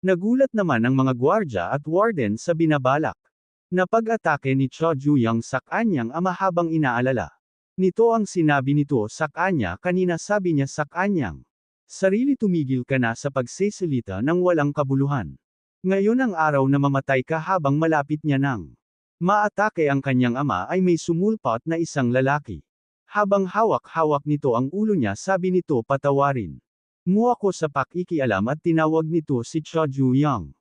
Nagulat naman ang mga gwardya at warden sa binabalak na pag-atake ni Cho Juyang sa kanyang ama habang inaalala. Nito ang sinabi nito sa kanya kanina, sabi niya sa kanyang sarili, tumigil ka na sa pagsesalita ng walang kabuluhan. Ngayon ang araw na mamatay ka. Habang malapit niya nang maatake ang kanyang ama ay may sumulpot na isang lalaki. Habang hawak-hawak nito ang ulo niya, sabi nito, patawarin mo ako sa pakikialam, at tinawag nito si Cho Juyang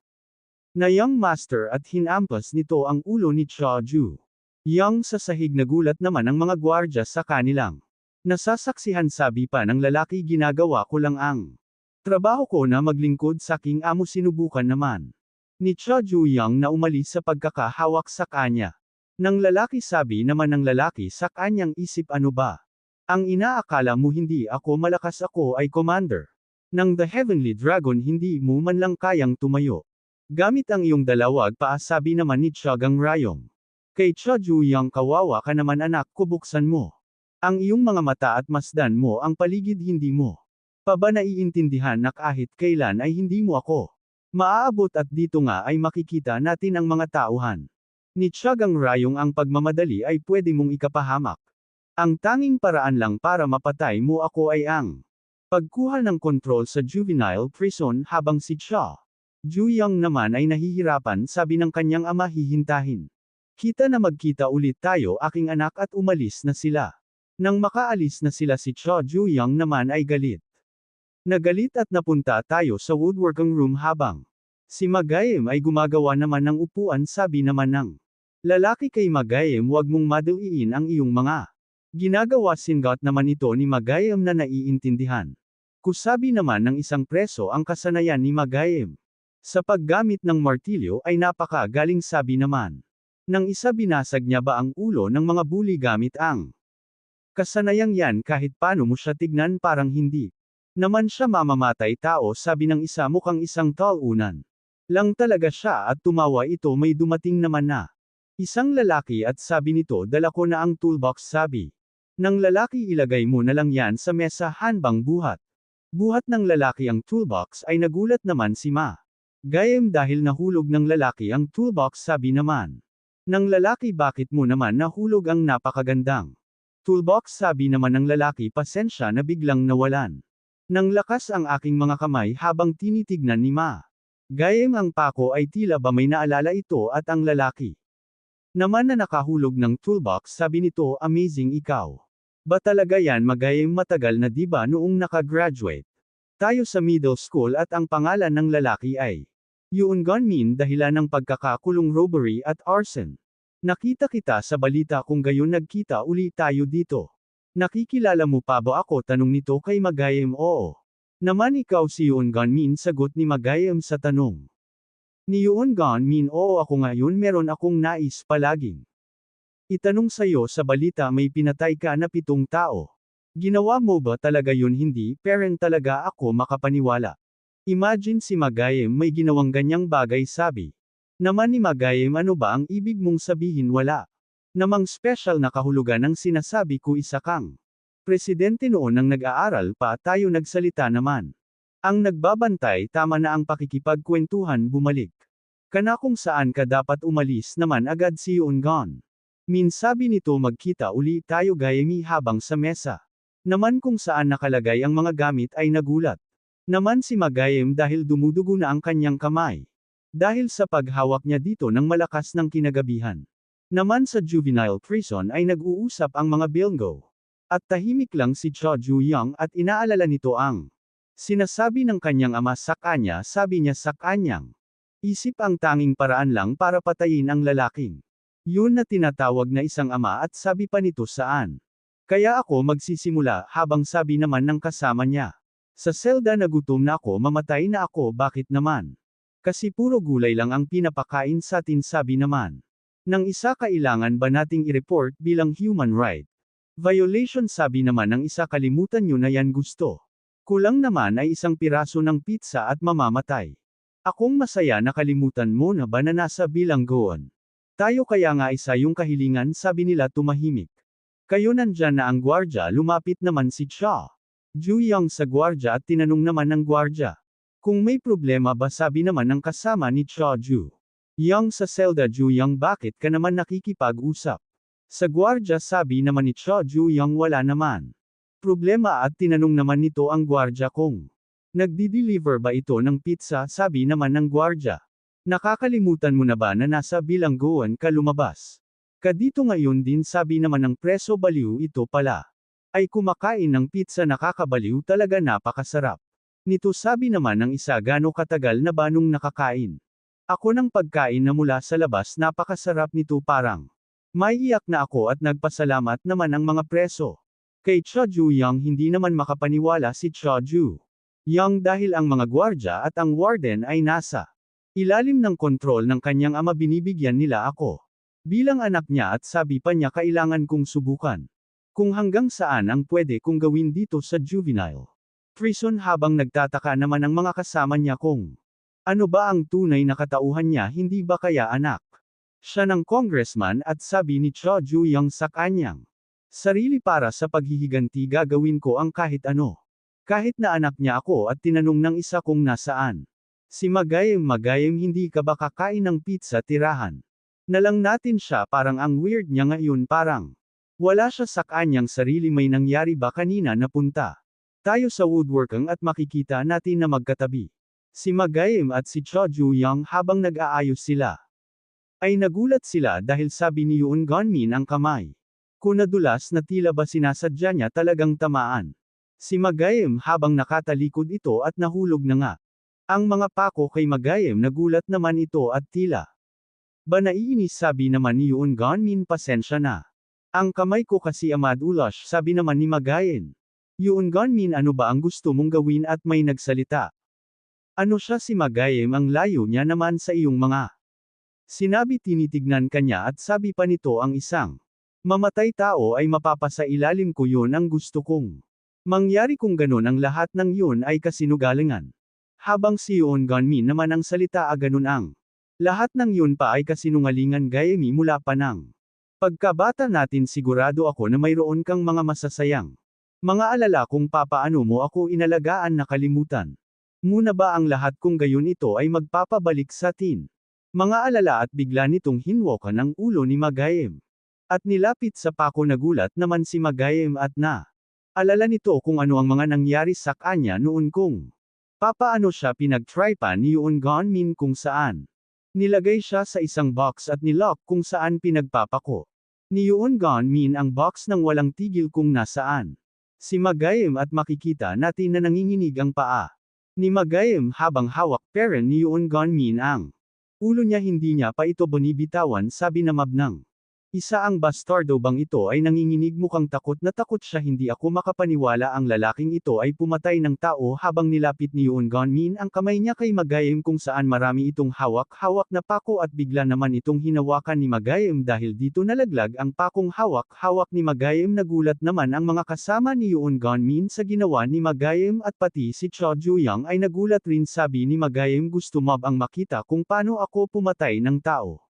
na young master at hinampas nito ang ulo ni Cho Juyang sa sahig. Nagulat naman ang mga gwardya sa kanilang nasasaksihan. Sabi pa ng lalaki, ginagawa ko lang ang trabaho ko na maglingkod sa aking amo. Sinubukan naman ni Cho Juyang na umalis sa pagkakahawak sa kanya ng lalaki. Sabi naman ng lalaki sa kanyang isip, ano ba ang inaakala mo? Hindi ako malakas, ako ay commander ng The Heavenly Dragon. Hindi mo man lang kayang tumayo gamit ang iyong dalawag paa. Sabi naman ni Chagang Rayong kay Cho Juyang, kawawa ka naman anak ko, buksan mo ang iyong mga mata at masdan mo ang paligid. Hindi mo pa ba naiintindihan na kahit kailan ay hindi mo ako maaabot, at dito nga ay makikita natin ang mga tauhan ni Chagang Rayong. Ang pagmamadali ay pwede mong ikapahamak. Ang tanging paraan lang para mapatay mo ako ay ang pagkuha ng kontrol sa juvenile prison. Habang si Cho Juyang naman ay nahihirapan, sabi ng kanyang ama, hihintahin kita na magkita ulit tayo aking anak, at umalis na sila. Nang makaalis na sila, si Cho Juyang naman ay galit na galit at napunta tayo sa woodworking room habang si Magayem ay gumagawa naman ng upuan. Sabi naman ng lalaki kay Magayem, huwag mong madaliin ang iyong mga ginagawa. Singot naman ito ni Magayem na naiintindihan ko. Sabi naman ng isang preso, ang kasanayan ni Magayem sa paggamit ng martilyo ay napakagaling. Sabi naman ng isa, binasag niya ba ang ulo ng mga bully gamit ang kasanayang yan? Kahit paano mo siya tignan, parang hindi naman siya mamamatay tao. Sabi ng isa, mukhang isang talunan lang talaga siya, at tumawa ito. May dumating naman na isang lalaki at sabi nito, dala ko na ang toolbox. Sabi ng lalaki, ilagay mo na lang yan sa mesa. Hanbang buhat ng lalaki ang toolbox ay nagulat naman si Magayem dahil nahulog ng lalaki ang toolbox. Sabi naman ng lalaki, bakit mo naman nahulog ang napakagandang toolbox? Sabi naman ng lalaki, pasensya na, biglang nawalan ng lakas ang aking mga kamay. Habang tinitignan ni Magayem ang pako ay tila ba may naalala ito, at ang lalaki naman na nakahulog ng toolbox. Sabi nito, amazing, ikaw ba talaga yan Magayem? Matagal na diba noong nakagraduate tayo sa middle school? At ang pangalan ng lalaki ay Yoon Gunmin, dahilan ng pagkakakulong, robbery at arson. Nakita kita sa balita, kung gayon nagkita uli tayo dito. Nakikilala mo pa ba ako? Tanong nito kay Magayem. Oo naman, ikaw si Yoon Gunmin, sagot ni Magayem sa tanong ni Yoon Gunmin. Oo, ako ngayon, meron akong nais palaging itanong sa'yo. Sa balita may pinatay ka na 7 tao. Ginawa mo ba talaga yun? Hindi, parent talaga ako makapaniwala. Imagine, si Magayem may ginawang ganyang bagay. Sabi naman ni Magayem, ano ba ang ibig mong sabihin? Wala namang special na kahulugan ang sinasabi ko, isa kang presidente noon nang nag-aaral pa tayo. Nagsalita naman ang nagbabantay, tama na ang pakikipagkwentuhan, bumalik ka na kung saan ka dapat. Umalis naman agad si Yoon Gunmin. Sabi nito, magkita uli tayo Gayemi. Habang sa mesa naman kung saan nakalagay ang mga gamit ay nagulat naman si Magayem dahil dumudugo na ang kanyang kamay dahil sa paghawak niya dito ng malakas ng kinagabihan. Naman sa juvenile prison ay nag-uusap ang mga bilanggo at tahimik lang si Cho Juyang, at inaalala nito ang sinasabi ng kanyang ama sa kanya. Sabi niya sa kanyang isip, ang tanging paraan lang para patayin ang lalaking yun na tinatawag na isang ama, at sabi pa nito, saan kaya ako magsisimula? Habang sabi naman ng kasama niya, sa selda, nagutom na ako, mamatay na ako. Bakit naman? Kasi puro gulay lang ang pinapakain satin. Sabi naman ng isa, kailangan ba nating i-report bilang human right violation? Sabi naman ng isa, kalimutan nyo na yan, gusto kulang naman ay isang piraso ng pizza at mamamatay akong masaya. Nakalimutan mo na ba na nasa bilangguan tayo? Kaya nga isa yung kahilingan. Sabi nila, tumahimik kayo. Nandyan na ang gwardya. Lumapit naman si Cho Juyang sa gwardya at tinanong naman ng gwardya, Kung may problema ba sabi naman ng kasama ni Choju. Yang sa Zelda Juyang bakit ka naman nakikipag-usap? Sa gwardya sabi naman ni Choju Yang wala naman problema at tinanong naman nito ang gwardya kung nagdi-deliver ba ito ng pizza sabi naman ng gwardya. Nakakalimutan mo na ba na nasa bilangguan ka lumabas? Kadito ngayon din sabi naman ng preso baliw ito pala. Ay kumakain ng pizza nakakabaliw talaga napakasarap. Nito sabi naman ng isa gaano katagal na ba nung nakakain? Ako ng pagkain na mula sa labas napakasarap nito parang. May iyak na ako at nagpasalamat naman ang mga preso. Kay Choju Yang hindi naman makapaniwala si Choju Yang dahil ang mga gwardya at ang warden ay nasa ilalim ng kontrol ng kanyang ama binibigyan nila ako. Bilang anak niya at sabi pa niya kailangan kong subukan. Kung hanggang saan ang pwede kong gawin dito sa juvenile prison habang nagtataka naman ang mga kasama niya kung ano ba ang tunay na katauhan niya hindi ba kaya anak siya ng congressman at sabi ni Choju Yang sa kanyang sarili para sa paghihiganti gagawin ko ang kahit ano. Kahit na anak niya ako at tinanong ng isa kung nasaan. Si Magayem hindi ka ba kakain ng pizza tirahan? Nalang natin siya parang ang weird niya ngayon parang. Wala siya sa kanyang sarili may nangyari ba kanina napunta. Tayo sa woodworking at makikita natin na magkatabi. Si Magayem at si Choju Yang habang nag-aayos sila. Ay nagulat sila dahil sabi ni Yoon Gonmin ang kamay. Kung nadulas na tila ba sinasadya niya talagang tamaan. Si Magayem habang nakatalikod ito at nahulog na nga. Ang mga pako kay Magayem nagulat naman ito at tila. Ba naiinis sabi naman ni Yoon Gonmin pasensya na. Ang kamay ko kasi Ahmad Ulash sabi naman ni Magayem. Yoon Gonmin ano ba ang gusto mong gawin at may nagsalita. Ano siya si Magayem ang layo niya naman sa iyong mga. Sinabi tinitignan kanya at sabi pa nito ang isang. Mamatay tao ay mapapasa ilalim ko yun ang gusto kong. Mangyari kung ganun ang lahat ng yun ay kasinugalingan. Habang si Yoon Gonmin naman ang salita ganun ang. Lahat ng yun pa ay kasinungalingan Gayemi mula pa ng. Pagkabata natin sigurado ako na mayroon kang mga masasayang. Mga alala kung papaano mo ako inalagaan na kalimutan. Muna ba ang lahat kung gayon ito ay magpapabalik sa atin? Mga alala at bigla nitong hinwakan ang ulo ni Magayem. At nilapit sa pako nagulat naman si Magayem at na. Alala nito kung ano ang mga nangyari sa kanya noon kung. Papaano siya pinag-trypan ni Yoon Gonmin kung saan. Nilagay siya sa isang box at nilock kung saan pinagpapako. Ni Yoon Gonmin ang box nang walang tigil kung nasaan. Si Magayem at makikita natin na nanginginig ang paa. Ni Magayem habang hawak pera ni Yoon Gonmin ang. Ulo niya hindi niya pa ito binibitawan sabi na mabnang. Isa ang bastardo bang ito ay nanginginig mukhang takot na takot siya hindi ako makapaniwala ang lalaking ito ay pumatay ng tao habang nilapit ni Yoon Gonmin ang kamay niya kay Magayem kung saan marami itong hawak-hawak na pako at bigla naman itong hinawakan ni Magayem dahil dito nalaglag ang pakong hawak-hawak ni Magayem nagulat naman ang mga kasama ni Yoon Gonmin sa ginawa ni Magayem at pati si Choju Yang ay nagulat rin sabi ni Magayem gusto mo bang makita kung paano ako pumatay ng tao.